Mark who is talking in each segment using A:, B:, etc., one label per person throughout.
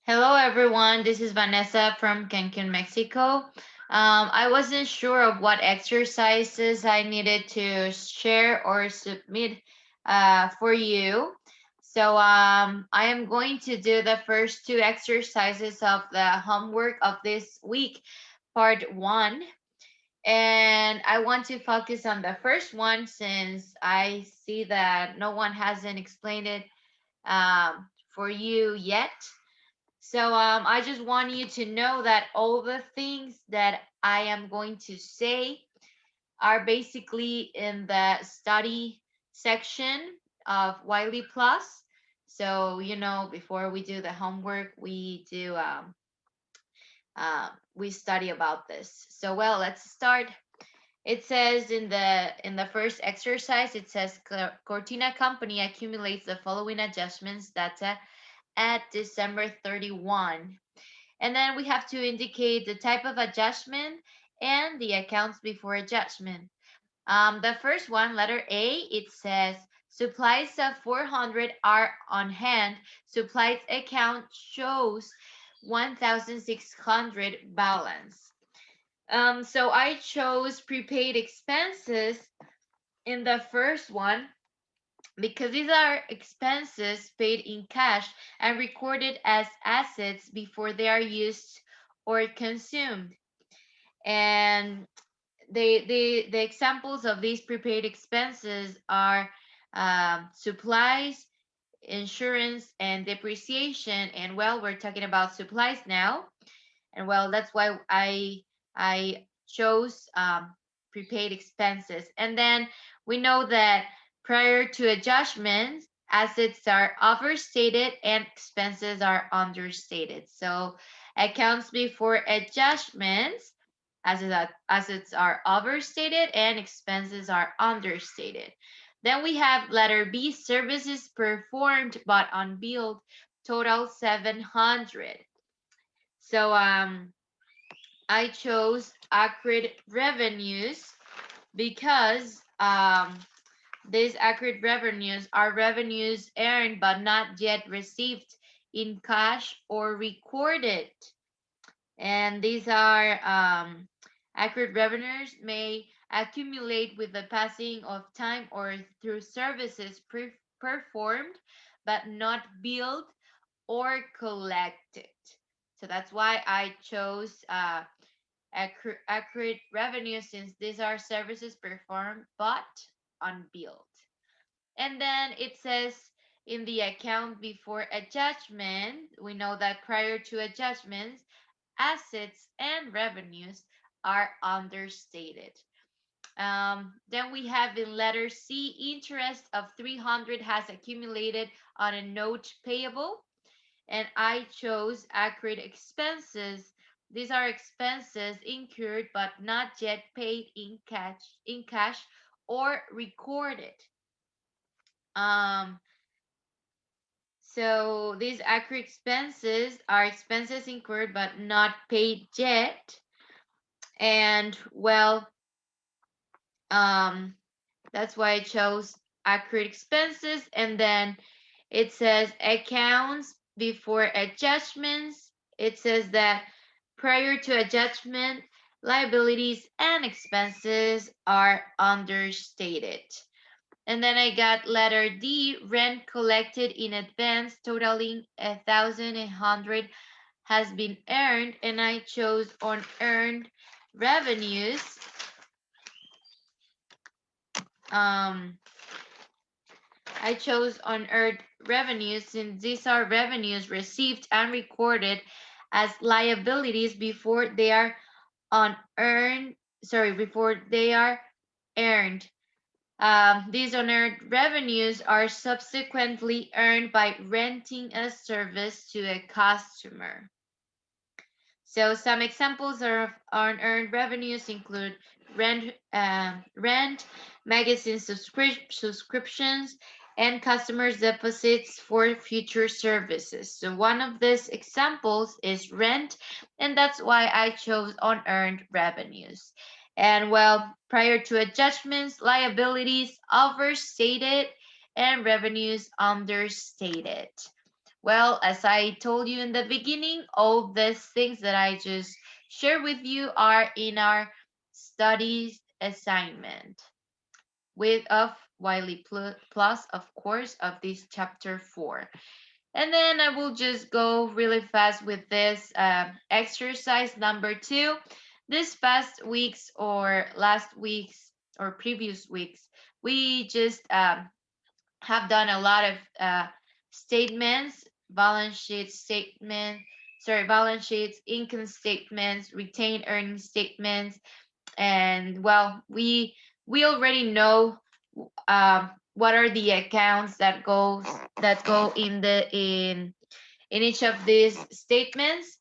A: Hello, everyone. This is Vanessa from Cancun, Mexico. I wasn't sure of what exercises I needed to share or submit for you. So I am going to do the first two exercises of the homework of this week, part one. And I want to focus on the first one since I see that no one hasn't explained it for you yet. So I just want you to know that all the things that I am going to say are basically in the study section of Wiley Plus. So, before we do the homework, we study about this. So, well, let's start. It says in the first exercise, it says Cortina Company accumulates the following adjustments data at December 31. And then we have to indicate the type of adjustment and the accounts before adjustment. The first one, letter A, it says supplies of 400 are on hand. Supplies account shows 1,600 balance. So I chose prepaid expenses in the first one because these are expenses paid in cash and recorded as assets before they are used or consumed. And the examples of these prepaid expenses are supplies, insurance, and depreciation. And well, we're talking about supplies now. And well, that's why I chose prepaid expenses. And then we know that prior to adjustments, assets are overstated and expenses are understated. So accounts before adjustments, assets are overstated and expenses are understated. Then we have letter B, services performed but unbilled, total 700. So I chose accurate revenues because these accurate revenues are revenues earned but not yet received in cash or recorded. And these are accurate revenues may accumulate with the passing of time or through services performed but not billed or collected. So that's why I chose accurate revenue since these are services performed but unbilled. And then it says in the account before adjustment, we know that prior to adjustments, assets and revenues are understated. Then we have in letter C, interest of 300 has accumulated on a note payable, and I chose accurate expenses. These are expenses incurred but not yet paid in cash or recorded. Um, so these accurate expenses are expenses incurred but not paid yet. And well, um, that's why I chose accurate expenses. And then it says accounts before adjustments. It says that prior to adjustment, liabilities and expenses are understated. And then I got letter D, rent collected in advance totaling 1,100 has been earned, and I chose unearned revenues. Um, I chose unearned revenues since these are revenues received and recorded as liabilities before they are unearned, before they are earned. These unearned revenues are subsequently earned by renting a service to a customer. So some examples of unearned revenues include rent, magazine subscriptions, and customers' deposits for future services. So one of these examples is rent, and that's why I chose unearned revenues. And well, prior to adjustments, liabilities overstated and revenues understated. Well, as I told you in the beginning, all these things that I just shared with you are in our studies assignment with of Wiley plus, of course, of this chapter 4. And then I will just go really fast with this exercise number 2. This past weeks or last weeks or previous weeks, we just have done a lot of statements, balance sheet statement, sorry, balance sheets, income statements, retained earnings statements, and well, we already know what are the accounts that go in each of these statements,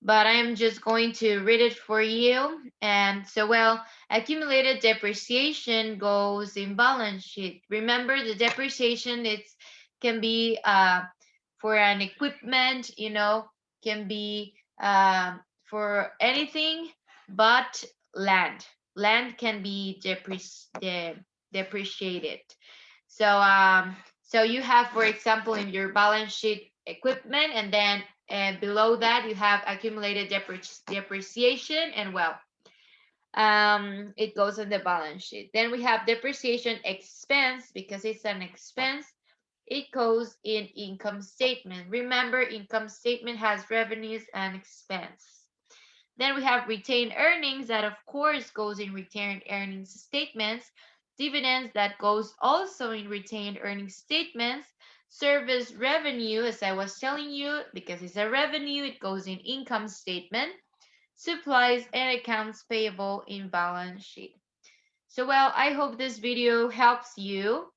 A: but I'm just going to read it for you. And so, well, accumulated depreciation goes in balance sheet. Remember, the depreciation it's can be for an equipment, can be for anything but land. Land can be depreciated. So you have, for example, in your balance sheet equipment, and then below that you have accumulated depreciation, and well, it goes on the balance sheet. Then we have depreciation expense because it's an expense. It goes in income statement. Remember, income statement has revenues and expense. Then we have retained earnings that of course goes in retained earnings statements. Dividends that goes also in retained earnings statements. Service revenue, as I was telling you, because it's a revenue, it goes in income statement. Supplies and accounts payable in balance sheet. So well, I hope this video helps you.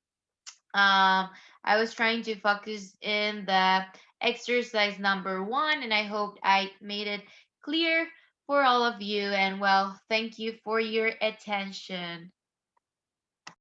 A: I was trying to focus in the exercise number 1, and I hope I made it clear for all of you. And well, thank you for your attention.